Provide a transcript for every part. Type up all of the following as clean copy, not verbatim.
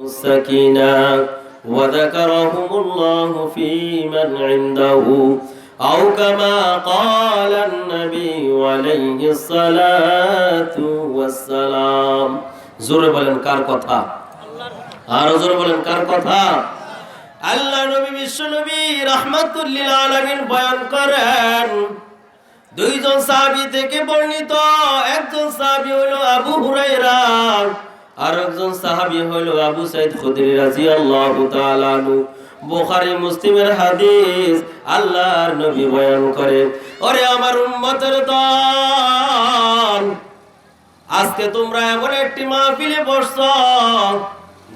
السكينة وذكرهم الله في من عنده أو كما قال النبي عليه الصلاة والسلام জোরে বলেন কার কথা আর জোরে বলেন কার কথা আল্লাহ নবী বিশ্ব নবী রাহমাতুল লিল আলামিন বয়ান করেন দুইজন সাহাবী থেকে বর্ণিত একজন সাহাবী হলো আবু হুরায়রা আর একজন সাহাবী হলো আবু সাঈদ খুদরি রাদিয়াল্লাহু তাআলা আনহু বুখারী মুসলিমের হাদিস আল্লাহর নবী বয়ান করে ওরে আমার উম্মতের দল আজকে তোমরা এমন একটি মাহফিলে বসছো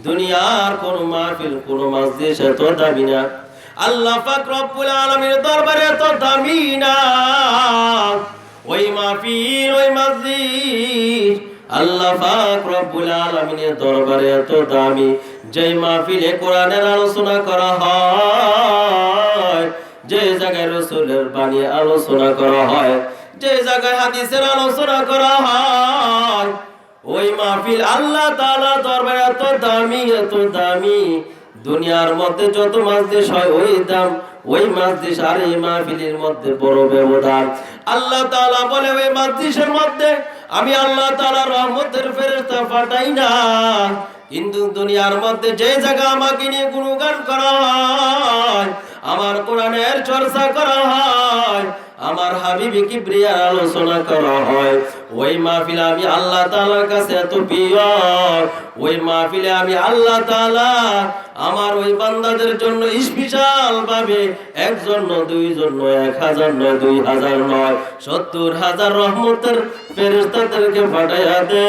দুনিয়ার কোন মাহফিল কোন মসজিদ এত দামি না আল্লাহ পাক রব্বুল আলামিনের দরবারে এত দামি না ওই মাহফিল ওই মসজিদ আল্লাহ পাক রব্বুল আলামিনের দরবারে এত দামি যেই মাহফিলে কোরআনের আলোচনা করা হয় যে জায়গায় রাসূলের বাণী আলোচনা করা হয় যে জায়গায় হাদিসের আলোচনা করা হয় ওই মাহফিল আল্লাহ তাআলা দরবারে এত দামি দুনিয়ার মধ্যে যত মজলিস হয় ওই দাম ওই মজলিস আর এই মাহফিলের মধ্যে বড় ব্যবধান আল্লাহ তাআলা বলে ওই মজলিসের মধ্যে আমি আল্লাহ তাআলা রহমতের ফেরেশতা পাঠাই না কিন্তু দুনিয়ার মধ্যে যে জায়গা আমাকে নিয়ে গুণগান করা হয় আমার কোরআনের চর্চা করা হয় আমার হাবিবি কিবরিয়ার আলোচনা করা হয় ওই মাহফিলে আমি আল্লাহ তাআলার কাছে এত প্রিয় ওই মাহফিলে আমি আল্লাহ তাআলা আমার ওই বান্দাদের জন্য স্পেশাল ভাবে একজন নয় দুইজন নয় 1000 নয় 2000 নয় 70000 রহমতের ফেরেশতাদেরকে পাঠায়া দে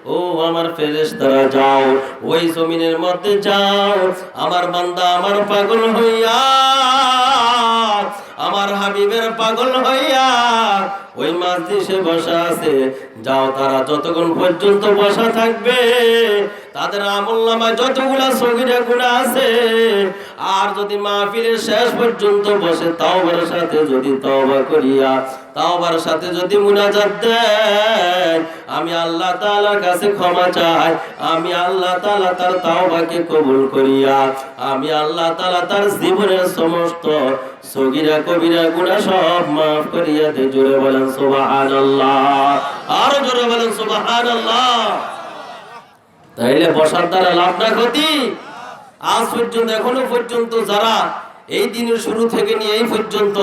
ও আমার ফেরেশতারা যাও ওই জমিনের মধ্যে যাও আমার বান্দা আমার পাগল হইয়া আমার হাবিবের পাগল হইয়া ওই মজলিসে বসা আছে যাও তারা যতক্ষণ পর্যন্ত বসা থাকবে তাদের আমলনামায় যতগুলা সগীরা গুনাহ আছে আর যদি মাহফিলের শেষ পর্যন্ত বসে তাওবার সাথে যদি তওবা করিয়া তাওবার সাথে যদি মুনাজাত দেয় আমি আল্লাহ তাআলার কাছে ক্ষমা চাই আমি আল্লাহ তাআলা তার তাওবাকে কবুল করিয়া আমি আল্লাহ তাআলা তার জীবনের সমস্ত সগীরা কবিরা গুনাহ সব maaf করিয়া দে জোরে বলেন সুবহানাল্লাহ আর জোরে বলেন সুবহানাল্লাহ তাইলে বসার দ্বারা লাভ না ক্ষতি আজ পর্যন্ত এখনো পর্যন্ত যারা এই দিনের শুরু থেকে নিয়ে এই পর্যন্ত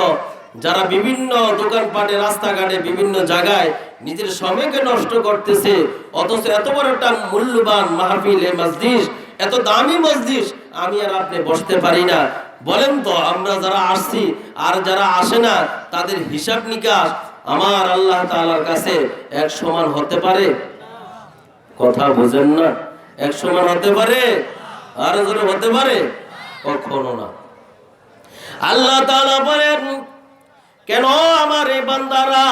যারা বিভিন্ন দোকানপাটে রাস্তাঘাটে বিভিন্ন জায়গায় নিজের সময়কে নষ্ট করতেছে অথচ এত বড় একটা মূল্যবান মাহফিল এই মজলিস এত দামি মজলিস আমি আর আপনি বসতে পারি না বলেন তো আমরা যারা আসছি আর যারা আসে না তাদের হিসাব নিকাশ আমার আল্লাহ তাআলার কাছে এক সমান হতে পারে কথা বুঝেন না এক সমান হতে পারে আর জোরে হতে পারে কখনো না আল্লাহ তাআলা বলেন কেন আমার এই বান্দারা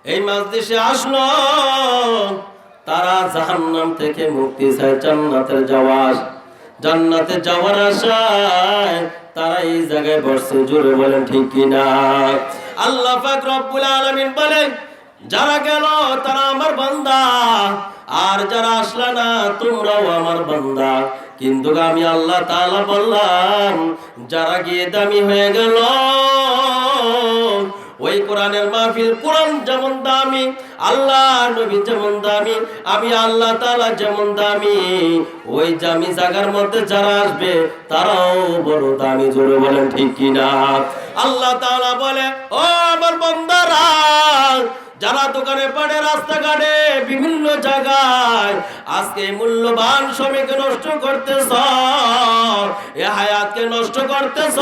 এই মজলিসে আসলো তারা জাহান্নাম থেকে মুক্তি চায় জান্নাতে যাওয়ার আশায় তারা এই জায়গায় বসছে জোরে বলেন ঠিক কিনা আল্লাহ পাক রব্বুল আলামিন বলেন যারা গেল তারা আমার বান্দা আর যারা আসলা না তোমরাও আমার বান্দা কিন্তু আমি আল্লাহ তাআলা বললাম যারা গিয়ে দামি হয়ে গেল ওই কোরআনের মাহফিল কোরআন যেমন দামি আল্লাহ নবী যেমন দামি আমি আল্লাহ তাআলা যেমন দামি ওই দামি জায়গার মধ্যে যারা আসবে তারাও বড় দামি জোরে বলেন ঠিক কিনা আল্লাহ তাআলা বলে ও আমার বান্দারা যারা দোকানে পাড়ে রাস্তাঘাটে বিভিন্ন জায়গায় আজকে মূল্যবান সময়কে নষ্ট করতেছ এ হায়াতকে নষ্ট করতেছ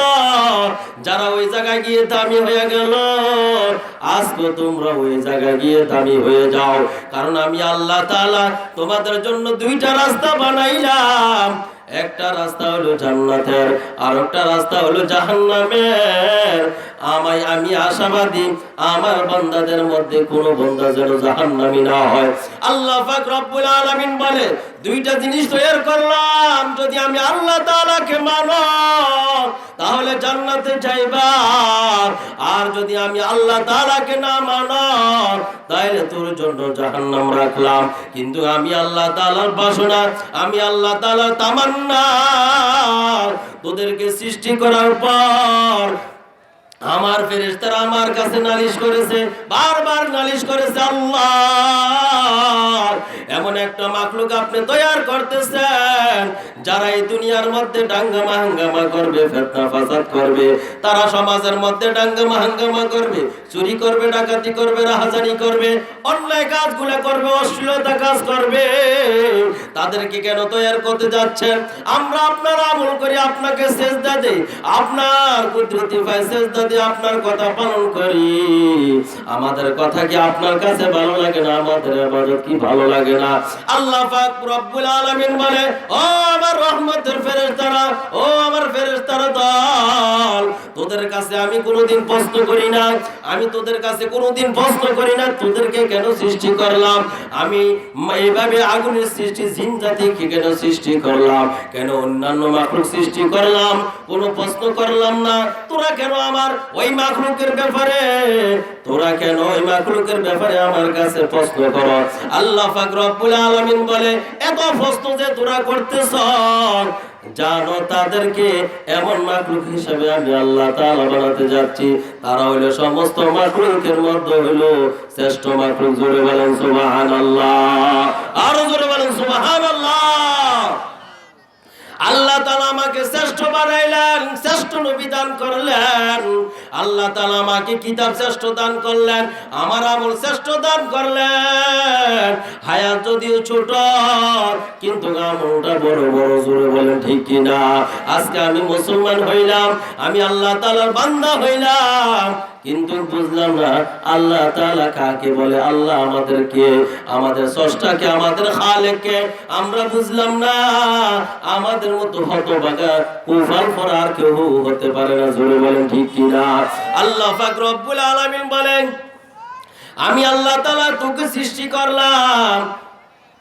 যারা ওই জায়গায় গিয়ে দামি হয়ে গেল আজকে তোমরা ওই জায়গায় গিয়ে দামি হয়ে যাও কারণ আমি আল্লাহ তাআলা তোমাদের জন্য দুইটা রাস্তা বানাইলাম একটা রাস্তা হলো জান্নাতের আর একটা রাস্তা হলো জাহান্নামের আমি আশাবাদী আমার বান্দাদের মধ্যে কোনো বান্দা যেন জাহান্নামী না হয় আল্লাহ পাক রব্বুল আলামিন বলে দুইটা জিনিস তৈরি করলাম, যদি আমি আল্লাহ তাআলাকে মানো তাহলে জান্নাতে যাইবা, আর যদি আমি আল্লাহ তাআলাকে না মানো তাহলে তোর জন্য জাহান্নাম রাখলাম। কিন্তু আমি আল্লাহ তাআলার বাসনা, আমি আল্লাহ তাআলার তামান্না, তোদেরকে সৃষ্টি করার পর আমার ফেরেশতারা আমার কাছে নালিশ করেছে, বারবার নালিশ করেছে, আল্লাহ এমন একটা মাখলুক আপনি তৈরি করতেছেন যারা এই দুনিয়ার মধ্যে দাঙ্গামা হাঙ্গামা করবে, ফিতনা ফাসাদ করবে, তারা সমাজের মধ্যে দাঙ্গামা হাঙ্গামা করবে, চুরি করবে, ডাকাতি করবে, রাহাজানি করবে, অন্যায় কাজগুলো করবে, অশ্লীলতা কাজ করবে। তাদেরকে কেন তৈরি করতে যাচ্ছেন? আমরা আপনার আমল করি, আপনাকে সেজদা দেই, আপনার কুদরতি পায় সেজদা দিয়ে আপনার কথা পালন করি। আমাদের কথা কি আপনার কাছে ভালো লাগে না? আমাদের ইবাদত কি ভালো লাগে না? আল্লাহ পাক রব্বুল আলামিন বলে, ও আমার রহমতের ফেরেশতারা, ও আমার ফেরেশতারা দল, তোদের কাছে আমি কোনোদিন প্রশ্ন করি না, আমি তোদের কাছে কোনোদিন প্রশ্ন করি না তোদেরকে কেন সৃষ্টি করলাম, আমি এইভাবে আগুনের সৃষ্টি, জিন জাতিকে কেন সৃষ্টি করলাম, কেন অন্যান্য মাখলুক সৃষ্টি করলাম, কোনো প্রশ্ন করলাম না। তোরা কেন আমার ওই মাখলুকের ব্যাপারে, তোরা কেন ওই মাখলুকের ব্যাপারে আমার কাছে প্রশ্ন করো? আল্লাহ পাক রব্বুল আলামিন বলে, এত প্রশ্ন যে তোরা করতেছ, জানো তাদেরকে এমন মাখলুক হিসেবে আমি আল্লাহ তাআলা বানাতে যাচ্ছি, তারা হইল সমস্ত মাখলুকের মধ্যে হইল শ্রেষ্ঠ মাখলুক। জোরে বলেন সুবহানাল্লাহ, আরো জোরে বলেন সুবহানাল্লাহ। আল্লাহ তাআলা আমাকে শ্রেষ্ঠ বানাইলেন, শ্রেষ্ঠ নবী দান করলেন, আল্লাহ তাআলা আমাকে কিতাব শ্রেষ্ঠ দান করলেন, আমার আমল শ্রেষ্ঠ দান করলেন। হায়াত যদিও ছোট কিন্তু আমলটা বড় বড়। জোরে বলেন ঠিক কি না? আজকে আমি মুসলমান হইলাম, আমি আল্লাহ তাআলার বান্দা হইলাম, কিন্তু বুঝলাম না আল্লাহ তাআলা কাকে বলে। আল্লাহ আমাদেরকে, আমাদের স্রষ্টাকে, আমাদের খালেককে আমরা বুঝলাম না। আমাদের মতো হতভাগা কুফর আর কেউ হতে পারে না। জোরে বলেন ঠিক কি না? আল্লাহ পাক রব্বুল আলামিন বলেন, আমি আল্লাহ তাআলা তোকে সৃষ্টি করলাম,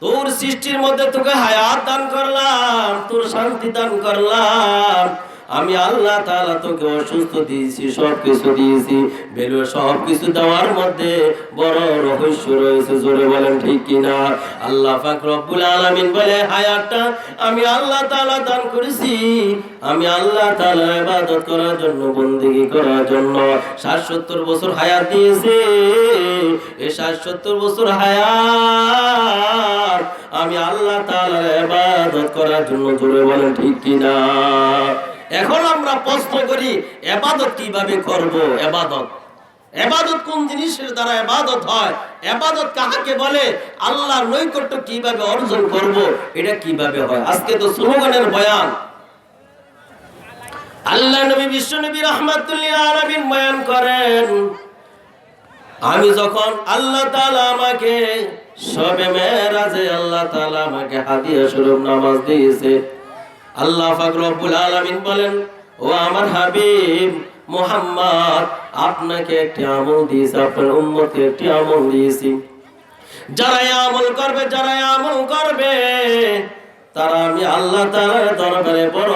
তোর সৃষ্টির মধ্যে তোকে হায়াত দান করলাম, তোর শান্তি দান করলাম। আমি আল্লাহ তাআলা তোকে অসুস্থ দিয়েছি, সব কিছু দিয়েছি, বেলুর সব কিছু দেওয়ার মধ্যে বড় রহস্য রয়েছে। জোরে বলেন ঠিক কিনা? আল্লাহ পাক রব্বুল আলামিন বলে, হায়াতটা আমি আল্লাহ তাআলা দান করেছি, আমি আল্লাহ তাআলার ইবাদত করার জন্য, বন্দেগী করার জন্য 60-70 বছর হায়াত দিয়েছি। এই 60-70 বছর হায়াত আমি আল্লাহ তাআলার ইবাদত করার জন্য। জোরে বলেন ঠিক কিনা? এখন আমরা প্রশ্ন করি, ইবাদত কিভাবে করব? ইবাদত কোন জিনিসের দ্বারা ইবাদত হয়? ইবাদত কাকে বলে? আল্লাহর নৈকট্য কিভাবে অর্জন করব? এটা কিভাবে হয়? আজকে তো স্লোগানের বয়ান। আল্লাহ নবী, বিশ্ব নবী রাহমাতুল লিল আলামিন বয়ান করেন, আমি যখন আল্লাহ তাআলা আমাকে শবে মেরাজে আল্লাহ তাআলা আমাকে হাদিয়া স্বরূপ নামাজ দিয়েছে, আল্লাহ পাক রব্বুল আলামিন বলেন, ও আমার হাবিব মুহাম্মদ, আপনাকে একটি আমল দিয়েছি, আপনার উম্মতকে একটি আমল দিয়েছি, যারা আমল করবে তারা আমি আল্লাহ তাআলার দরবারে বড়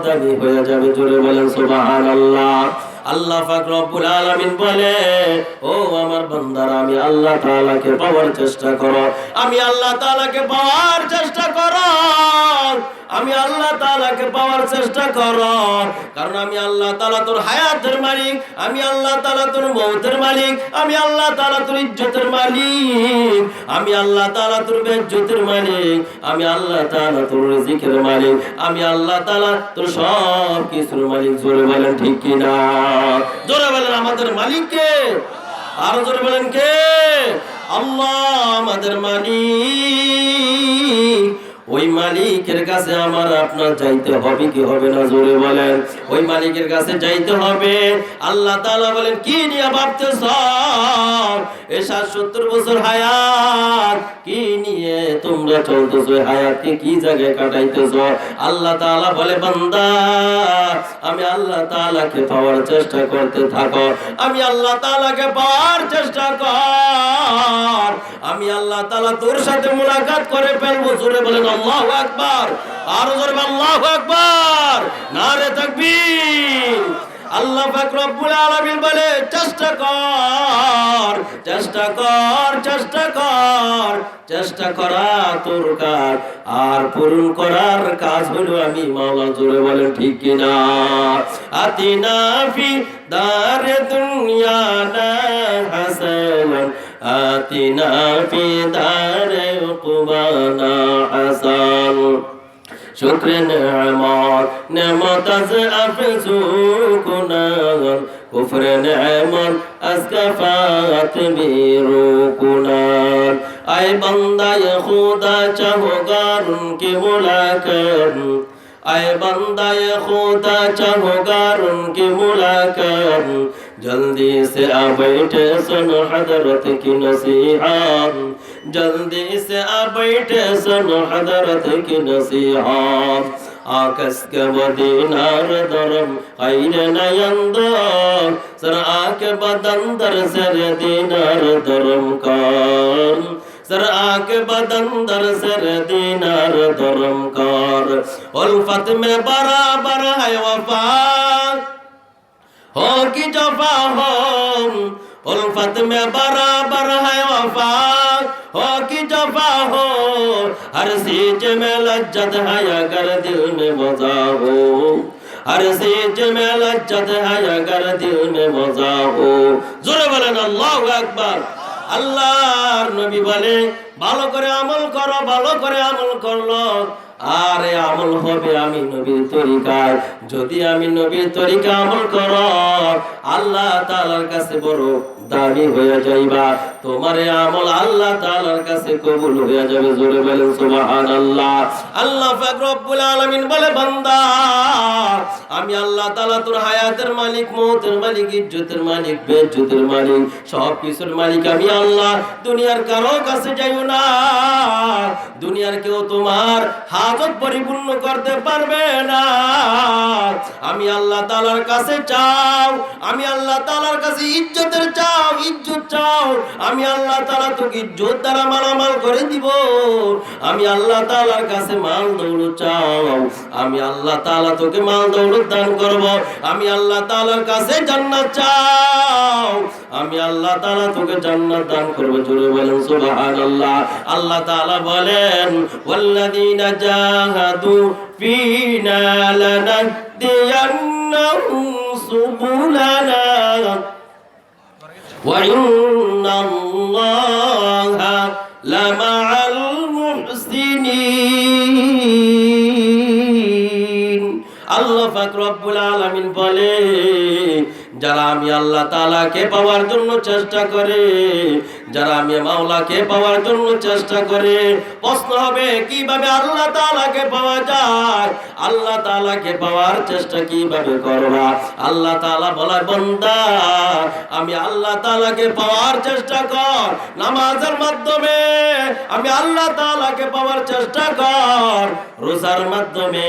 দামি হয়ে যাবে। জোরে বলেন সুবহানাল্লাহ। আল্লাহ পাক রব্বুল আলামিন বলে, ও আমার বান্দারা, আমি আল্লাহ তাআলাকে পাওয়ার চেষ্টা করো, আমি আল্লাহ তাআলাকে পাওয়ার চেষ্টা করো, আমি আল্লাহ তাআলাকে পাওয়ার চেষ্টা করো, কারণ আমি আল্লাহ তাআলা তোর হায়াতের মালিক, আমি আল্লাহ তাআলা তোর মওতের মালিক, আমি আল্লাহ তাআলা তোর ইজ্জতের মালিক, আমি আল্লাহ তাআলা তোর বেইজ্জতের মালিক, আমি আল্লাহ তাআলা তোর রিজিকের মালিক, আমি আল্লাহ তাআলা তোর সব কিছুর মালিক। জোরে বলেন ঠিক কি না? জোরে বলেন আমাদের মালিক কে? আরো জোরে বলেন কে? আল্লাহ আমাদের মালিক। ওই মালিকের কাছে আমার আপনার যাইতে হবে কি হবে না? জোরে বলেন। ওই মালিকের কাছে যাইতে হবে। আল্লাহ তাআলা বলেন, কি নিয়ে ভাবতেছ? এই 70 বছর হায়াত কি নিয়ে তোমরা চলতেছো? হায়াতকে কি জায়গায় কাটাইতেছো? আল্লাহ তাআলা বলে, বান্দা, আমি আল্লাহ তাআলাকে পাওয়ার চেষ্টা করতে থাকো, আমি আল্লাহ তাআলাকে পাওয়ার চেষ্টা কর, আমি আল্লাহ তাআলা তোর সাথে মুলাকাত করে ফেলবো। জোরে বলেন আল্লাহু আকবার, আরো জোরে আল্লাহু আকবার, নারে তাকবীর। আল্লাহ পাক রব্বুল আলামিন বলে চেষ্টা কর, চেষ্টা কর, চেষ্টা কর, চেষ্টা করা তোর কাজ, আর পূরণ করার কাজ হলো আমি মাওলা। জোরে বলেন ঠিক কিনা? আতিনা ফি দারে দুনিয়া না হাসানান, আতিনা ফি দারে উকবানা হাসান। শুক্র নেমত নেমত আজ আফজুকুনা, কুফর নেমত আজ কাফাত বিরুকুনা। আয় বান্দায়ে খুদা চাহগার উনকি মুলাকাত, आए बंदाए खुदा चाहोगार उनकी मुलाकात, जल्दी से आ बैठे सुन हजरत की नसीहत, जल्दी से आ बैठे सुन हजरत की नसीहत। आकस के बदीनार दरम खैर नयंदर, सर आके बदंदर सर दीनार दरम कान, सर आके बदंदर सर दीनार धर्म कार। उल्फत में बराबर है वफा हो कि जफा हो, उल्फत में बराबर है वफा हो कि जफा हो, हर चीज में लज्जत है अगर दिल में मजा हो, हर चीज में लज्जत है अगर दिल में मजा हो। जोरे बोलें अल्लाहु अकबर। আল্লাহর নবী বলে ভালো করে আমল করো, ভালো করে আমল করলো আর আমল হবে আমি নবীর তরিকায়। যদি আমি নবীর তরিকা আমল করো আল্লাহ তাআলার কাছে বড় দামি হয়ে যাইবা, তোমার আমল আল্লাহ তাআলার কাছে কবুল হয়ে যাবে। জোরে বলেন সুবহানাল্লাহ। আল্লাহ পাক রব্বুল আলামিন বলে বান্দা আমি আল্লাহ তাআলা তোর হায়াতের মালিক, মওতের মালিক, ইজ্জতের মালিক, বেইজ্জতের মালিক, সব কিছুর মালিক আমি আল্লাহ। দুনিয়ার কারো কাছে যাইও না, দুনিয়ার কেউ তোমার হাজত পরিপূর্ণ করতে পারবে না। আমি আল্লাহ তাআলার কাছে চাও, আমি আল্লাহ তাআলার কাছে ইজ্জতের চাও, ইজ্জত চাও, আমি আল্লাহ তাআলা তোকে ইজ্জত দ্বারা মালামাল করে দিব। আমি আল্লাহ তাআলার কাছে মাল দৌলত চাও, আমি আল্লাহ তাআলা তোকে মাল দৌলত দান করব। আমি আল্লাহ তাআলার কাছে জান্নাত চাও, আমি আল্লাহ তাআলা তোকে জান্নাত দান করব। জোরে বলেন সুবহানাল্লাহ। আল্লাহ তাআলা বলেন ওয়াল্লাযীনা জাহাদু ফীনা লানাহদিয়ান্নাহুম সুবুলানা ওয়া ইন্নাল্লাহা লামাআল মুহসিনিন। আল্লাহ পাক রব্বুল আলামিন বলে যারা আমি আল্লাহ তাআলাকে পাওয়ার জন্য চেষ্টা করে, যারা আমি মাওলাকে পাওয়ার জন্য চেষ্টা করে, প্রশ্ন হবে কিভাবে আল্লাহ তাআলাকে পাওয়া যায়, আল্লাহ তাআলাকে পাওয়ার চেষ্টা কিভাবে করবা। আল্লাহ তাআলা বলে বান্দা আমি আল্লাহ তাআলাকে পাওয়ার চেষ্টা কর নামাজের মাধ্যমে, আমি আল্লাহ তাআলাকে পাওয়ার চেষ্টা কর রোজার মাধ্যমে,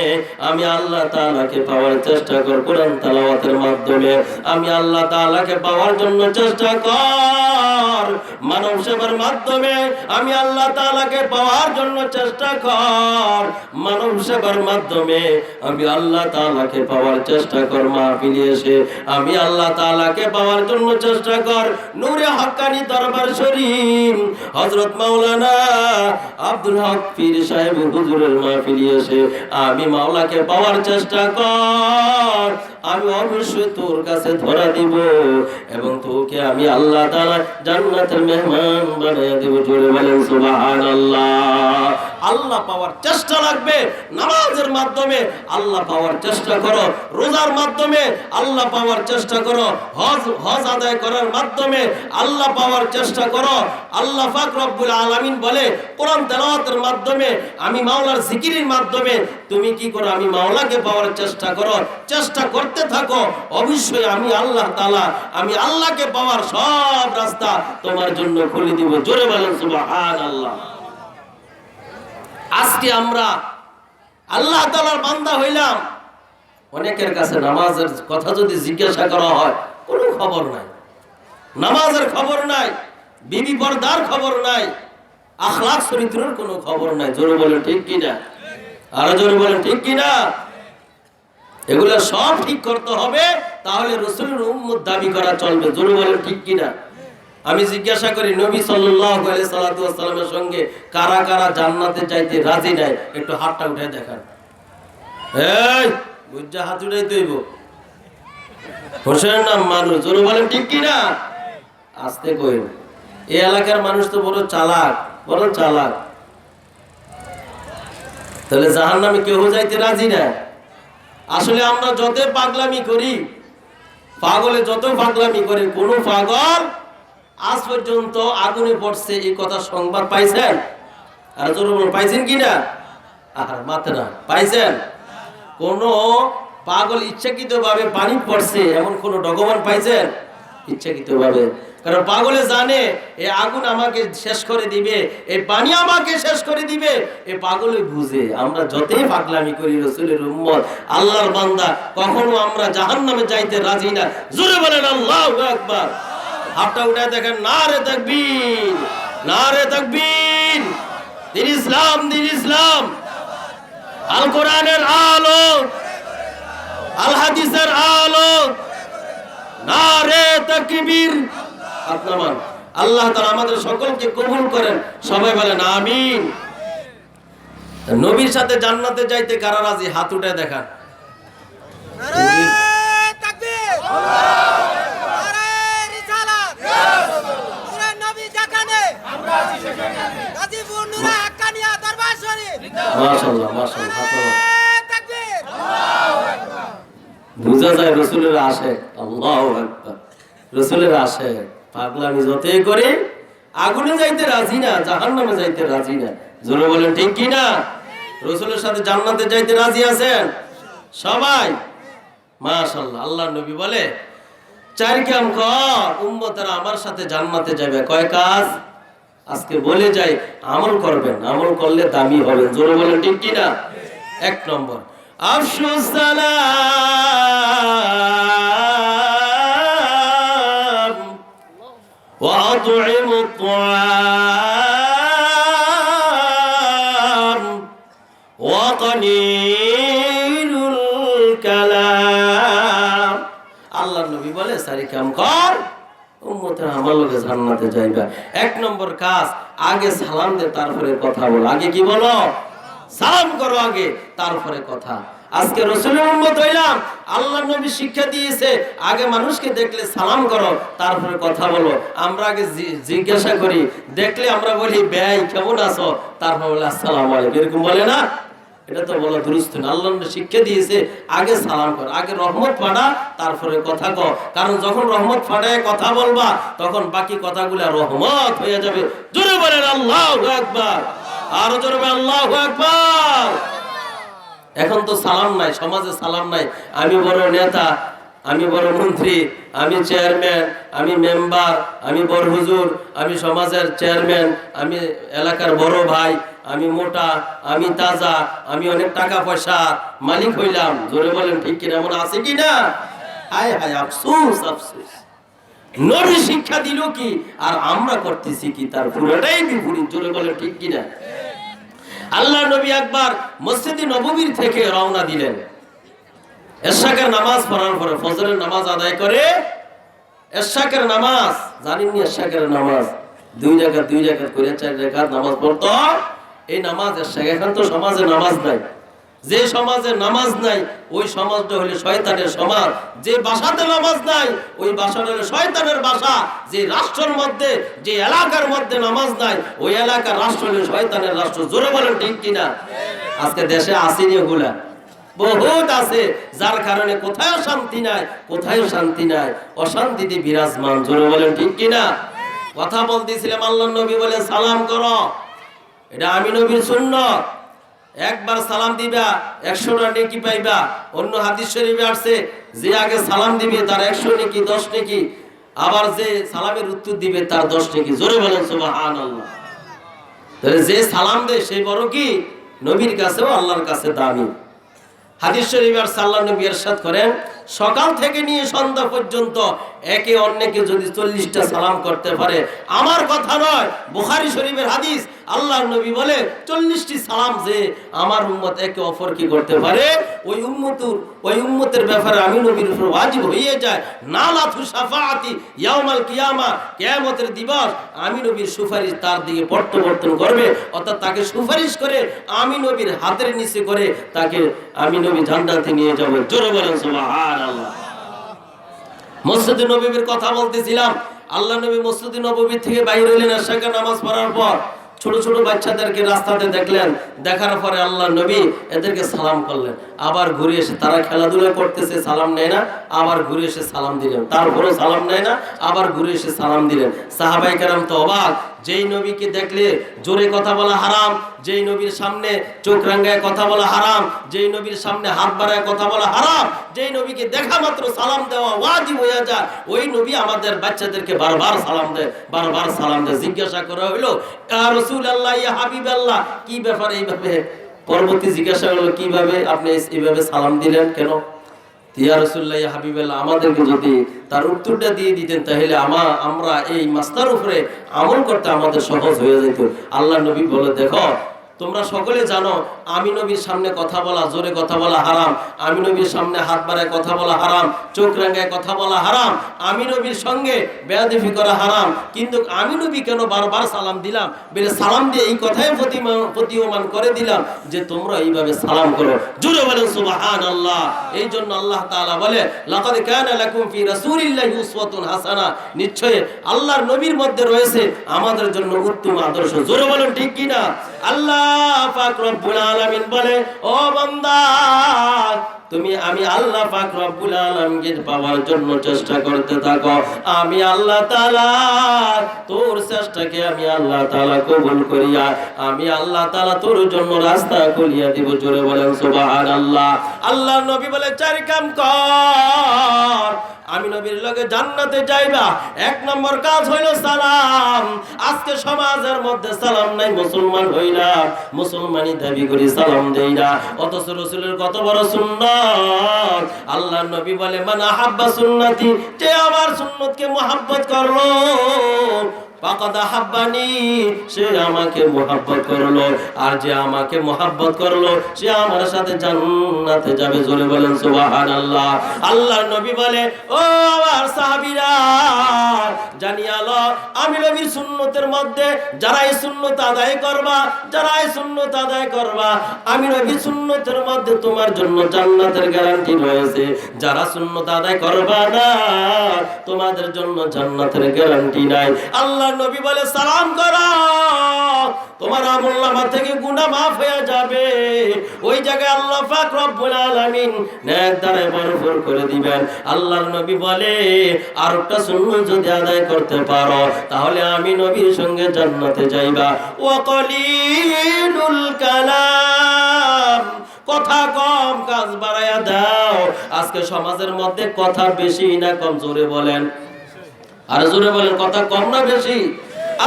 আমি আল্লাহ তাআলাকে পাওয়ার চেষ্টা কর কোরআন তেলাওয়াতের মাধ্যমে, আমি আল্লাহ তাআলাকে পাওয়ার জন্য চেষ্টা কর মানব সেবার মাধ্যমে, আমি আল্লাহ তাআলাকে পাওয়ার জন্য চেষ্টা কর মানব সেবার মাধ্যমে, আমি আল্লাহ তাআলাকে পাওয়ার চেষ্টা কর মাহফিলে এসে, আমি আল্লাহ তাআলাকে পাওয়ার জন্য চেষ্টা কর নূরে হক্কানি দরবার শরীফ হযরত মাওলানা আব্দুল হক পীর সাহেব হুজুরের মাহফিলে এসে, আমি মাওলাকে পাওয়ার চেষ্টা কর, আমি অবশ্যই তোর কাছে ধরা দিব এবং তোকে আমি আল্লাহ তাআলা জান্নাতের মেহমান বানিয়ে দেব। জোরে বলেন সুবহানাল্লাহ। আল্লাহ পাওয়ার চেষ্টা লাগবে নামাজের মাধ্যমে, আল্লাহ পাওয়ার চেষ্টা করো রোজার মাধ্যমে, আল্লাহ পাওয়ার চেষ্টা করো হজ আদায় করার মাধ্যমে, আল্লাহ পাওয়ার চেষ্টা করো। আল্লাহ পাক রব্বুল আলামিন বলে কোরআন তেলাওয়াতের মাধ্যমে, আমি মাওলার জিকিরের মাধ্যমে তুমি কি করো, আমি মাওলাকে পাওয়ার চেষ্টা করো, চেষ্টা করতে থাকো, অবশ্যই আমি আল্লাহ তাআলা, আমি আল্লাহকে পাওয়ার সব রাস্তা তোমার জন্য খুলে দিব। জোরে বলেন সুবহানাল্লাহ। আজকে আমরা আল্লাহ তাআলার বান্দা হইলাম, অনেকের কাছে নামাজের কথা যদি জিজ্ঞাসা করা হয় কোনো খবর নাই, নামাজের খবর নাই, বিবি পর্দার খবর নাই, আখলাক চরিত্রের কোনো খবর নাই। জোরে বলেন ঠিক কিনা, আরো জোরে বলেন ঠিক কিনা। এগুলো সব ঠিক করতে হবে, তাহলে রাসূলের উম্মত দাবি করা চলবে। জোরে বলেন ঠিক কিনা। আমি জিজ্ঞাসা করি, নবী সাল্লাল্লাহু আলাইহি সাল্লাতু ওয়াসাল্লামের সঙ্গে কারা কারা জান্নাতে যাইতে রাজি নাই? একটু হাতটা উঠায় দেখান। এই বুঝা হাত উঠাই দইব, হোসেন নাম মানুষ। জোরে বলেন ঠিক কিনা। আস্তে কইন, এই এলাকার মানুষ তো বড় চালাক, বড় চালাক। তাহলে জাহান্নামে কেউ যাইতে রাজি না। আসলে আমরা যত পাগলামি করি, পাগলে যত পাগলামি করে, কোন পাগল আজ পর্যন্ত আগুনে পড়ছে এই কথা সংবাদ পাইছেন? আর জোরে বলেন পাইছেন কিনা। আর মাথা না পাইছেন? কোন পাগল ইচ্ছাকৃত ভাবে পানি পড়ছে এমন কোন ডকুমেন্ট পাইছেন? ইচ্ছাকৃত ভাবে। কারণ পাগলে জানে এই আগুন আমাকে শেষ করে দিবে, এই পানি আমাকে শেষ করে দিবে। এই পাগলে বুঝে। আমরা যতই পাগলামি করি রাসূলের উম্মত, আল্লাহর বান্দা, কখনো আমরা জাহান্নামে যাইতে রাজি না। জোরে বলেন আল্লাহু আকবার। হাতটা উঠায় দেখেন, নারে তাকবীর, নারে তাকবীর। দিন ইসলাম, দিন ইসলাম। আল কোরআনের আলো, আল হাদিসের আলো, নারে তাকবীর। আপনার আল্লাহ তাআলা আমাদের সকলকে কবুল করেন। সবাই বলেন আমিন। নবীর সাথে জান্নাতে যাইতে কারা রাজি? হাত উঠায় দেখান। নারে তাকবীর, নারে রিসালাত, নূরে নবী যেখানে আমরা আছি সেখানে, গাজীপুর নূরে হাক্কানিয়া দরবার শরীফ। মাশাআল্লাহ, মাশাআল্লাহ। নারে তাকবীর, আল্লাহু আকবার। বুঝা যায় রাসূলের আশিক। আল্লাহু আকবার। রাসূলের আশিক। পাগলামি যতই করে আগুনে যাইতে রাজি না, জাহান্নামে যাইতে রাজি না। জোরে বলেন ঠিক কি না। রাসূলের সাথে জান্নাতে যাইতে রাজি আছেন সবাই? মাশাআল্লাহ। আল্লাহর নবী বলে, চার কাম কর, উম্মতরা আমার সাথে জান্নাতে যাবে। কয় কাজ? আজকে বলে যাই, আমল করবেন, আমল করলে দামি হবেন। জোরে বলেন ঠিক কি না। এক নম্বর, আফশুস সালাম ওয়া আত'ইমুত তুআম ওয়া কালিলুল কালাম। আল্লাহর নবী বলে, সারি কাম কর, উম্মতের আমার লগে জান্নাতে যাইবা। এক নম্বর কাজ, আগে সালাম দে, তারপরে কথা বল। আগে কি বলো? সালাম করো আগে, তারপরে কথা। আজকে রাসূলের উম্মত হইলাম, আল্লাহর নবী শিক্ষা দিয়েছে আগে মানুষকে দেখলে সালাম করো, তারপরে কথা বলো। আমরা আগে জিজ্ঞাসা করি, দেখলে আমরা বলি ভাই কেমন আছো, তারপর বলে আসসালামু আলাইকুম। এরকম বলে না? এটা তো বলা দুরুস্ত না। আল্লাহর নবী শিক্ষা দিয়েছে আগে সালাম কর, আগে রহমত পাঠা, তারপরে কথা কও। কারণ যখন রহমত ফাটায় কথা বলবা, তখন বাকি কথাগুলো রহমত হয়ে যাবে। জোরে বলেন আল্লাহু আকবার। আরো জোরে বলেন আল্লাহু আকবার। এখন তো সালাম নাই, সমাজে সালাম নাই। আমি বড় নেতা, আমি বড় মন্ত্রী, আমি চেয়ারম্যান, আমি মেম্বার, আমি বড় হুজুর, আমি সমাজের চেয়ারম্যান, আমি এলাকার বড় ভাই, আমি মোটা, আমি তাজা, আমি অনেক টাকা পয়সা মালিক হইলাম। জোরে বলেন ঠিক কিনা। এমন আছে কিনা? হায় হায়, আফসোস, আফসোস। নবী শিক্ষা দিল কি আর আমরা করতেছি কি, তার পুরোটাই বিপরীত। জোরে বলেন ঠিক কিনা। আল্লাহ নবী একবার মসজিদে নববীর থেকে রওনা দিলেন। এশাকের নামাজ পড়ার পরে ফজরের নামাজ আদায় করে, এশাকের নামাজ জানেননি? এশাকের নামাজ 2 রাকাত 2 রাকাত করে 4 রাকাত নামাজ পড়তো। এই নামাজ এশাক। এখন তো সমাজে নামাজ নাই। যে সমাজে নামাজ নাই ওই সমাজটা হলো শয়তানের সমাজ। যে বাসাতে নামাজ নাই ওই বাসাটা হলো শয়তানের বাসা। যে রাষ্ট্রের মধ্যে, যে এলাকার মধ্যে নামাজ নাই ওই এলাকার রাষ্ট্র হলো শয়তানের রাষ্ট্র। জোরে বলেন ঠিক কিনা। আজকে দেশে আসেনি ওগুলা, বহুত আছে, যার কারণে কোথায় শান্তি নাই, কোথায় শান্তি নাই, অশান্তিতে বিরাজমান। জোরে বলেন ঠিক কিনা। কথা বলতেছিলাম, আল্লাহর নবী বলে সালাম করো, এটা আমি নবীর সুন্নাত। একবার সালাম দিবা 100টা নেকি পাইবা। অন্য হাদিস শরীফে আসছে, যে আগে সালাম দিবে তার 100 নেকি, 10 নেকি, আবার যে সালামের উত্তর দিবে তার 10 নেকি। জোরে বলেন সুবহানাল্লাহ। তাহলে যে সালাম দেয় সেই বড় কি নবীর কাছেও আল্লাহর কাছে দামি। হাদিস শরীফে আল্লাহর নবী ইরশাদ করেন, সকাল থেকে নিয়ে সন্ধ্যা পর্যন্ত একে অন্যকে যদি 40টা সালাম করতে পারে, আমার কথা নয়, বুখারী শরীফের হাদিস, আল্লাহর নবী বলে 40টি সালাম যে আমার উম্মত একে অপরকে করতে পারে, ওই উম্মতের ব্যাপারে আমি নবীর উপর ওয়াজিব হয়ে যায় নালাতু শাফাআতি ইয়াউমাল কিয়ামা, কিয়ামতের দিবস আমি নবীর সুপারিশ তার দিকে প্রত্যাবর্তন করবে, অর্থাৎ তাকে সুপারিশ করে আমি নবীর হাতের নিচে করে তাকে আমি নবী জান্নাতে নিয়ে যাব। জোরে বলেন সুবহানাল্লাহ। মসজিদে নববীর কথা বলতেছিলাম। আল্লাহ নবী মসজিদে নববী থেকে বাইরে হলেন এশার নামাজ পড়ার পর। ছোট ছোট বাচ্চাদেরকে রাস্তাতে দেখলেন, দেখার পরে আল্লাহ নবী এদেরকে সালাম করলেন। আবার ঘুরে এসে তারা খেলাধুলা করতেছে, সালাম নেয় না, আবার ঘুরে এসে সালাম দিলেন, তারপরেও সালাম নেয় না, আবার ঘুরে এসে সালাম দিলেন। সাহাবায়ে কেরাম তো অবাক, যেই নবীকে দেখলে জোরে কথা বলা হারাম, যেই নবীর সামনে চোখ রাঙ্গায় কথা বলা হারাম, যেই নবীর সামনে হাত বাড়ায় কথা বলা হারাম, যেই নবীকে দেখা মাত্র সালাম দেওয়া ওয়াজিব হয়ে যায়, ওই নবী আমাদের বাচ্চাদেরকে বারবার সালাম দেয়, বারবার সালাম দেয়। জিজ্ঞাসা করা হলো, ইয়া রাসূলুল্লাহ, ইয়া হাবিবাল্লাহ, কি ব্যাপার এইভাবে? পরবর্তী জিজ্ঞাসা হলো, কিভাবে আপনি এইভাবে সালাম দিলেন কেন? ইয়া রাসূলুল্লাহ, ইয়া হাবিবাল্লাহ, আমাদেরকে যদি তার উত্তরটা দিয়ে দিতেন তাহলে আমরা এই মাস্টার উপরে আমল করতে আমাদের সহজ হয়ে যেত। আল্লাহ নবী বলে, দেখো তোমরা সকলে জানো আমি নবীর সামনে কথা বলা, জোরে কথা বলা হারাম, আমি নবীর সামনে হাত বাড়ায় কথা বলা হারাম, চোখ রাঙায় কথা বলা হারাম, আমি নবীর সঙ্গে বেয়াদবি করা হারাম, কিন্তু আমি নবী কেন বারবার সালাম দিলাম? বলে সালাম দিয়ে এই কথাই প্রতীয়মান করে দিলাম যে তোমরা এইভাবে সালাম করো। জোরে বলেন সুবহানাল্লাহ। এই জন্য আল্লাহ তাআলা বলে, লাকাদ কানা লাকুম ফি রাসূলিল্লাহি উসওয়াতুন হাসানা, নিশ্চয় আল্লাহর নবীর মধ্যে রয়েছে আমাদের জন্য উত্তম আদর্শ। জোরে বলেন ঠিক কি না? আল্লাহ পাক রব্বুল আলামিন বলে, ও বান্দা আমি আল্লাহ পাক রব্বুল আলামিনকে পাওয়ার জন্য চেষ্টা করতে থাকো, আমি আল্লাহ তাআলা তোর চেষ্টাকে আমি আল্লাহ তাআলা কবুল করিয়া আমি আল্লাহ তাআলা তোর জন্য রাস্তা খুলিয়া দিব। জোরে বলেন সুবহানাল্লাহ। আল্লাহ নবী বলে, 4 কাম কর, আমি নবীর লগে জান্নাতে যাইবা। 1 নম্বর কাজ হইল সালাম। আজকে সমাজের মধ্যে সালাম নাই, মুসলমান হইলা মুসলমানি দাবি করি সালাম দেই না, অথচ রাসূলের কত বড় সুন্নাত। আল্লাহর নবী বলে, মান আহাব্বা সুন্নতি, যে আমার সুন্নতকে মুহাব্বত করলো, ফাকাদ আহাব্বানি, সে আমাকে মুহাব্বত করলো, আর যে আমাকে মুহাব্বত করলো সে আমার সাথে জান্নাতে যাবে। জোরে বলেন সুবহানাল্লাহ। আল্লাহর নবী বলে, ও আমার সাহাবীরা জানিয়া লো, আমি নবীর সুন্নতের মধ্যে যারা এই সুন্নত আদায় করবা, যারা এই সুন্নত আদায় করবা, আমি নবীর সুন্নতের মধ্যে তোমার জন্য জান্নাতের গ্যারান্টি রয়েছে। যারা সুন্নত আদায় করবা না, তোমাদের জন্য জান্নাতের গ্যারান্টি নাই। আল্লাহ নবী বলে, সালাম করো, তোমার আমলনামা থেকে গুনাহ মাফ হয়ে যাবে। ওই জায়গায় আল্লাহ পাক রব্বুল আলামিন নেক দ্বারা ভরপুর করে দিবেন। আল্লাহর নবী বলে, আর একটা সুন্নাত যদি আদায় করতে পারো তাহলে আমি নবীর সঙ্গে জান্নাতে যাইবা। ওয়া কলিলুল কালাম, কথা কম, কাজ বাড়ায়া দাও। আজকে সমাজের মধ্যে কথা বেশি না কম? জোরে বলেন, আর জোরে বলেন, কথা কম না বেশি?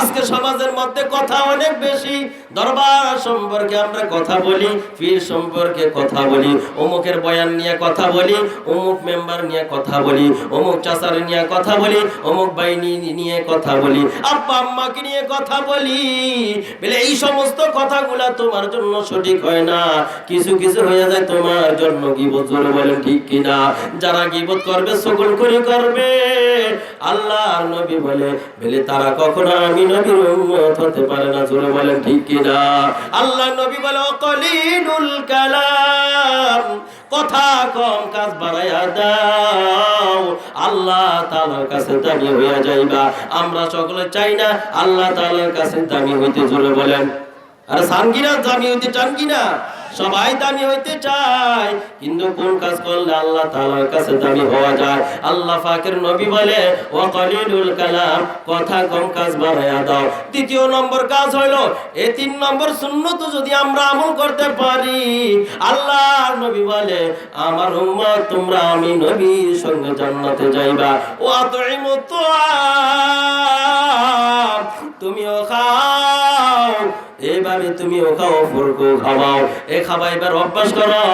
আজকে সমাজের মধ্যে কথা অনেক বেশি। দরবার সম্পর্কে আমরা কথা বলি, পীর সম্পর্কে কথা বলি, অমুকের বয়ান নিয়ে কথা বলি, অমুক মেম্বার নিয়ে কথা বলি, অমুক চাচার নিয়ে কথা বলি, অমুক বাইনি নিয়ে কথা বলি, আব্বা আম্মাকে নিয়ে কথা বলি। বলে এই সমস্ত কথাগুলা তোমার জন্য সঠিক হয় না, কিছু কিছু হয়ে যায় তোমার জন্য গীবত। জোরে বলেন ঠিক কিনা? যারা গীবত করবে সকল করে করবে। আল্লাহর নবী বলে তারা কখনো আমি নবীর উম্মত হতে পারে না। জোরে বলেন ঠিক কিনা? আল্লাহ নবী বলে, কলিলুল কালাম, কথা কম, কাজ বাড়াইয়া দাও, আল্লাহ তাআলার কাছে দামি হইয়া যাইবা। আমরা সকলে চাই না আল্লাহ তাআলার কাছে দামি হইতে? জোরে বলেন, আর চান কিনা? দামি হইতে চান কিনা? সবাই দামি হইতে চায়, কিন্তু কোন কাজ করলে আল্লাহ তাআলার কাছে দামি হওয়া যায়? আল্লাহ পাকের নবী বলে, ওয়া কলিলুল কালাম, কথা কম, কাজ বাড়ায়া দাও। দ্বিতীয় নম্বর কাজ হলো, এই 3 নম্বর সুন্নত যদি আমরা আমল করতে পারি, আল্লাহর নবী বলে, আমার উম্মত তোমরা আমি নবীর সঙ্গে জান্নাতে যাইবা। ওয়া তুইমুত তুআম, তুমিও খাও, এইভাবে তুমি ও খাও ফুরকো খাওয়াও, এ খাবাইবার অভ্যাস করো।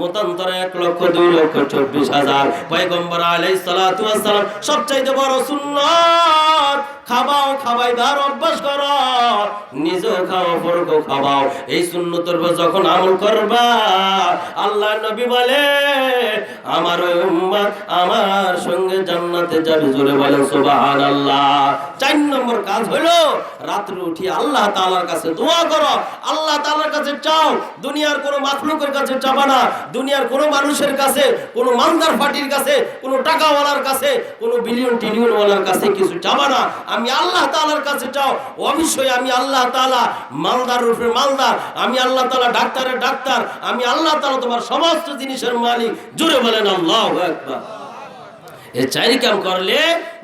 মতান্তরে 1,02,24,000 পয়গম্বর আলাইহিস সালাতু ওয়াস সালাম সবচাইতে বড় সুন্নাত খাবাও, খাবাইবার অভ্যাস করো, নিজেও খাও ফুরকো খাওয়াও। এই সুন্নতের উপর যখন আমল করবা, আল্লাহ নবী বলে আমার ওই উম্মত আমার সঙ্গে জান্নাতে যাবে। জোরে বলেন সুবহানাল্লাহ। 4 নম্বর কাজ হলো রাত্রে উঠি আল্লাহ তাআলার কাছে দোয়া করো, আল্লাহ তাআলার কাছে চাও। দুনিয়ার কোনো মাখলুকের কাছে চাবা না, দুনিয়ার কোনো মানুষের কাছে, কোনো মালদার ফাটির কাছে, কোনো টাকাওয়ালার কাছে, কোনো বিলিয়ন ট্রিলিয়ন ওয়ালার কাছে কিছু চাবা না। আমি আল্লাহ তাআলার কাছে চাও। অবশ্যই আমি আল্লাহ তাআলা মালদার রূপে মালদার, আমি আল্লাহ তাআলা ডাক্তারের ডাক্তার, আমি আল্লাহ তাআলা তোমার সমস্ত জিনিসের মালিক। জোরে বলেন আল্লাহু আকবার। এই 4 কাম করলে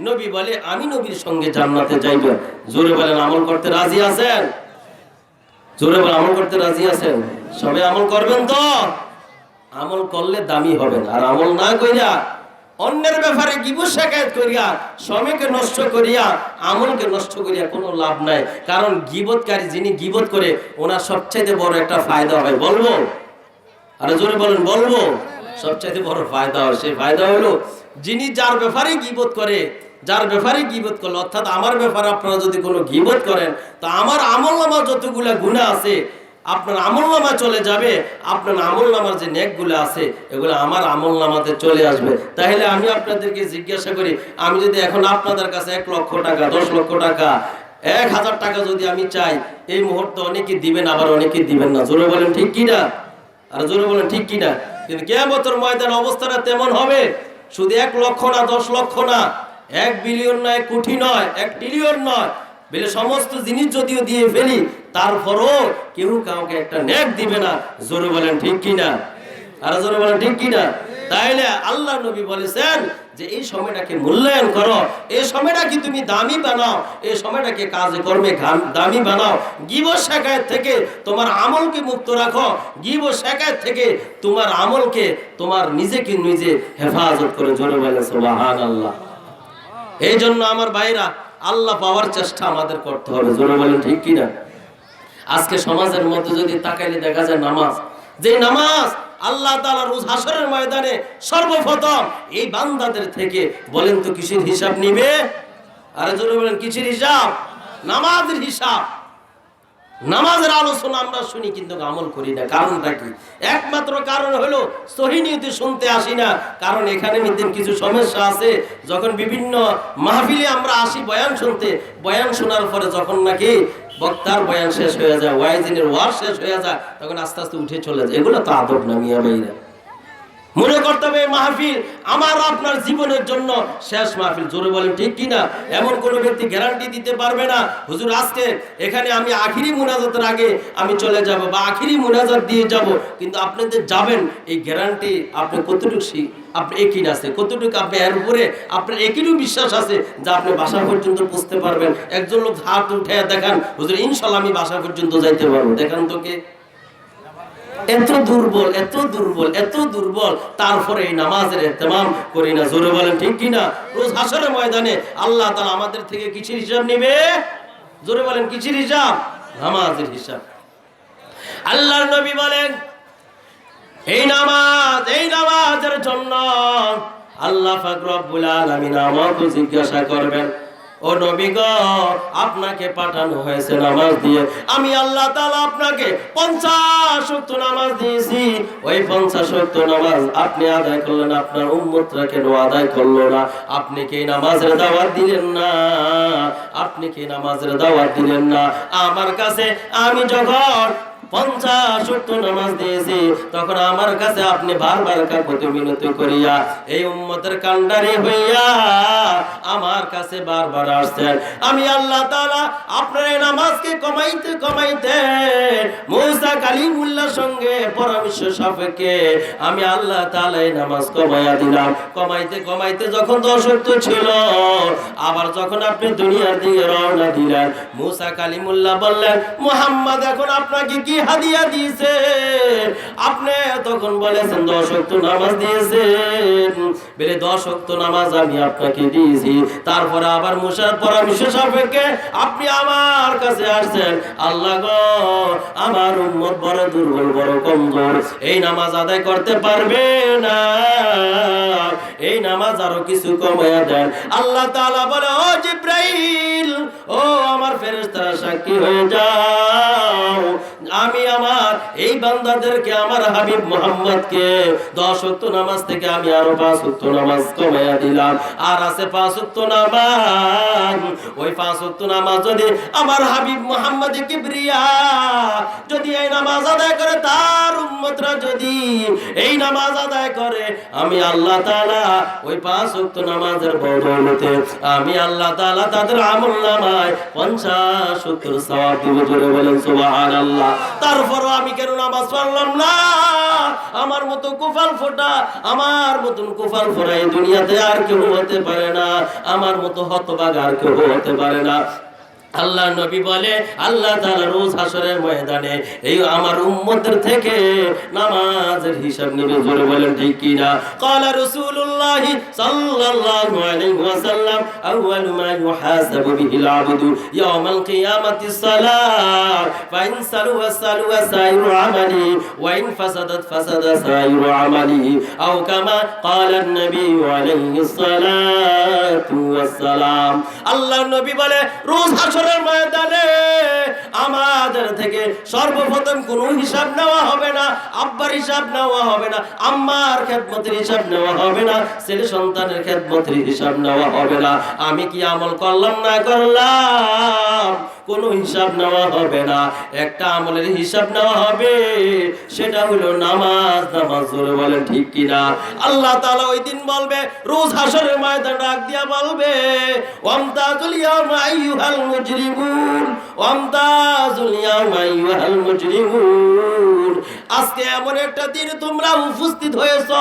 নবী বলে আমি নবীর সঙ্গে জান্নাতে যাইব। জোরে বলেন আমল করতে রাজি আছেন? জোরে বলেন আমল করতে রাজি আছেন? সবাই আমল করবেন তো? আমল করলে দামি হবেন। আর আমল না কইরা অন্যের ব্যাপারে গিবত শিকায়ত করিয়া, সময়কে নষ্ট করিয়া, আমলকে নষ্ট করিয়া কোনো লাভ নাই। কারণ গিবতকারী যিনি গিবত করে ওনার সবচাইতে বড় একটা ফায়দা হয়, বলবো? আরে জোরে বলেন বলবো? সবচাইতে বড় ফায়দা হয়, সেই ফায়দা হলো যিনি যার ব্যাপারে গিবত করে, যার ব্যাপারে গিবত করলো, অর্থাৎ আমার ব্যাপারে আপনারা যদি কোনো গিবত করেন তো আমার আমলনামা যতগুলা গুনাহ আছে আপনার আমলনামা চলে যাবে। আপনার আমলনামার যে নেকগুলো আছে এগুলো আমার আমলনামাতে চলে আসবে। তাহলে আমি আপনাদেরকে জিজ্ঞাসা করি, আমি যদি এখন আপনাদের কাছে 1 লক্ষ টাকা, 10 লক্ষ টাকা, 1000 টাকা যদি আমি চাই, এই মুহূর্তে অনেকে দিবেন, আবার অনেকে দিবেন না। জোরে বলেন ঠিক কিনা? আর জোরে বলেন ঠিক কিনা? কিন্তু কিয়ামতের ময়দানে অবস্থাটা তেমন হবে। শুধু 1 লক্ষ না, 10 লক্ষ না, 1 বিলিয়ন নয়, 1 কোটি নয়, 1 ট্রিলিয়ন নয়, বলে সমস্ত জিনিস যদিও দিয়ে ফেলি তারপরও কেউ কাউকে একটা নেক দিবে না। জোরে বলেন ঠিক কিনা? আর জোরে বলেন ঠিক কিনা? তাইলে আল্লাহ নবী বলেছেন যে এই সময়টাকে মূল্যায়ন করো, এই সময়টাকে তুমি দামি বানাও, এই সময়টাকে কাজে কর্মে দামি বানাও। গিবত শিকায়ত থেকে তোমার আমলকে মুক্ত রাখো, গিবত শিকায়ত থেকে তোমার আমলকে, তোমার নিজেকে নিজে হেফাজত করে। জোরে বলেন সুবহানাল্লাহ। এই জন্য আমার ভাইরা আল্লাহ পাওয়ার চেষ্টা আমাদের করতে হবে। জোরে বলেন ঠিক কিনা? আজকে সমাজের মধ্যে যদি তাকাইলে দেখা যায় নামাজ, যে নামাজ আল্লাহ তাআলা রোজ হাসরের ময়দানে সর্বপ্রথম এই বান্দাদের থেকে বলেন তো কিসের হিসাব নিবে? আরে জোরে বলেন কিসের হিসাব? নামাজের হিসাব। নামাজের আলোচনা আমরা শুনি কিন্তু আমল করি না। কারণটা কি? একমাত্র কারণ হলো সহিহ নিয়তে শুনতে আসি না। কারণ এখানে মধ্যে কিছু সমস্যা আছে। যখন বিভিন্ন মাহফিলে আমরা আসি বয়ান শুনতে, বয়ান শোনার পরে যখন নাকি বক্তার বয়ান শেষ হয়ে যায়, ওয়াইজিনের ওয়াজ শেষ হয়ে যায়, তখন আস্তে আস্তে উঠে চলে যায়। এগুলো তো আদব না মিয়া ভাইরা। মনে করতে হবে মাহফিল আমার আপনার জীবনের জন্য শেষ মাহফিল। জোরে বলেন ঠিক কিনা? এমন কোনো ব্যক্তি গ্যারান্টি দিতে পারবে না হুজুর আজকে এখানে আমি আখিরি মুনাজাতের আগে আমি চলে যাব বা আখিরি মুনাজাত দিয়ে যাব, কিন্তু আপনাদের যাবেন এই গ্যারান্টি আপনি কতটুকু আপনি একই আছে, কতটুকু আপনি এর উপরে আপনার একইটুকু বিশ্বাস আছে যে আপনি বাসা পর্যন্ত পৌঁছতে পারবেন? একজন লোক হাত উঠে দেখান, হুজুর ইনশাআল্লাহ আমি বাসা পর্যন্ত যাইতে পারবো। দেখান তোকে। এত দুর্বল, এত দুর্বল, এত দুর্বল, তারপরে এই নামাজের ইহতিমাম করি না। জোরে বলেন ঠিক কিনা? রোজ হাসরের ময়দানে আল্লাহ তাআলা আমাদের থেকে কিসের হিসাব নেবে? জোরে বলেন কিসের হিসাব? নামাজের হিসাব। আল্লাহর নবী বলেন এই নামাজের জন্য আল্লাহ পাক রব্বুল আলামিন আমাকে জিজ্ঞাসা করবেন, ও নবী গো আপনাকে পাঠানো হয়েছে নামাজ দিয়ে, আমি আল্লাহ তাআলা আপনাকে 50 ওয়াক্ত নামাজ দিয়েছি, ওই 50 ওয়াক্ত নামাজ আপনি আদায় করলেন, আপনার উম্মতরা কেন আদায় করলো না? আপনি কি নামাজের দাওয়াত দিলেন না? আপনি কি নামাজের দাওয়াত দিলেন না? আমার কাছে আমি যখন 50 ওয়াক্ত নামাজ দিয়েছি তখন আমার কাছে আপনি বারবার কাকুতি মিনতি করিয়া এই উম্মতের কান্ডারি হইয়া আমার কাছে বারবার আসছেন। আমি আল্লাহ তাআলা আপনার এই নামাজকে কমাইতে কমাইতে মুসা কালিমুল্লাহর সঙ্গে পরামর্শ সাপেক্ষে আমি আল্লাহ তাআলা এই নামাজ কমাইয়া দিলাম। কমাইতে কমাইতে যখন 10 ওয়াক্ত ছিল, আবার যখন আপনি দুনিয়ার দিকে রওনা দিলেন, মুসা কালিমুল্লাহ বললেন, মুহাম্মদ এখন আপনাকে কি হাদিয়া দিয়েছে? আপনি তখন বলেছেন 10 ওয়াক্ত নামাজ দিয়েছেন। বলে 10 ওয়াক্ত নামাজ আমি আপনাকে দিয়েছি, তারপরে আবার মুসার পরামর্শ সাপেক্ষে আপনি আমার কাছে আসছেন। আল্লাহ গো, আমার উম্মত বড় দুর্বল, বড় কমজোর, এই নামাজ আদায় করতে পারবে না, এই নামাজ আরো কিছু কমায়া দেন। আল্লাহ তাআলা বলে, ও জিবরাইল, ও আমার ফেরেশতারা, সাক্ষী হয়ে যাও, আমি আমার এই বান্দাদেরকে, আমার হাবিব মুহাম্মদকে 10 ওয়াক্ত নামাজ থেকে আমি আরো 5 ওয়াক্ত নামাজ কমায়া দিলাম। আর আছে 5 ওয়াক্ত নামাজ। ওই 5 ওয়াক্ত নামাজ যদি আমার হাবিব মুহাম্মদ কিবরিয়া যদি এই নামাজ আদায় করে, তার উম্মতরা যদি এই নামাজ আদায় করে, আমি আল্লাহ তাআলা ওই 5 ওয়াক্ত নামাজের বদৌলতে আমি আল্লাহ তাআলা তাদের আমলনামায় 50 ওয়াক্তের সওয়াব দিব। জোরে বলেন সুবহানাল্লাহ। তারপরও আমি কেন নামাজ পড়লাম না? আমার মতো কুফাল ফোটা, আমার মতন কুফাল ফোটা এই দুনিয়াতে আর কেউ হতে পারে না, আমার মতো হতভাগা আর কেউ হতে পারে না। আল্লাহ নবী বলে, আল্লাহ তাআলা রোজ হাশরের ময়দানে এই আমার উম্মতের থেকে নামাজের হিসাব নেবে। জোরে বলেন ঠিক কি না? ক্বালা রাসূলুল্লাহ সাল্লাল্লাহু আলাইহি ওয়াসাল্লাম, আউয়ালু মা ইউহাসাবু বিহিল আবদু ইয়াওমাল কিয়ামাতিস সালাত, ফাইন সালুহা সালুহা সাইরু আমালি, ওয়া ইন ফাসাদাত ফাসাদা সাইরু আমালি, আও কামা ক্বালা an-নবী আলাইহিস সালাতু ওয়াস সালাম। আল্লাহ নবী বলে, রোজ ময়দানে আমাদের থেকে সর্বপ্রথম কোনো হিসাব নেওয়া হবে না, আব্বার হিসাব নেওয়া হবে না, আম্মার খেদমতের হিসাব নেওয়া হবে না, ছেলে সন্তানের খেদমতের হিসাব নেওয়া হবে না, আমি কি আমল করলাম না করলাম কোনো হিসাব নেওয়া হবে না। একটা আমলের হিসাব নেওয়া হবে, সেটা হলো নামাজ। নামাজ জোরে বলেন ঠিক কিনা? আল্লাহ তাআলা ওই দিন বলবে, রোজ হাশরের ময়দানে ডাক দিয়া বলবে, ওয়ামতাজুল ইয়াওমা আইয়ুহাল মুজরিমুন, ওয়ামতাজুল ইয়াওমা আইয়ুহাল মুজরিমুন। আজকে এমন একটা দিন তোমরা উপস্থিত হয়েছো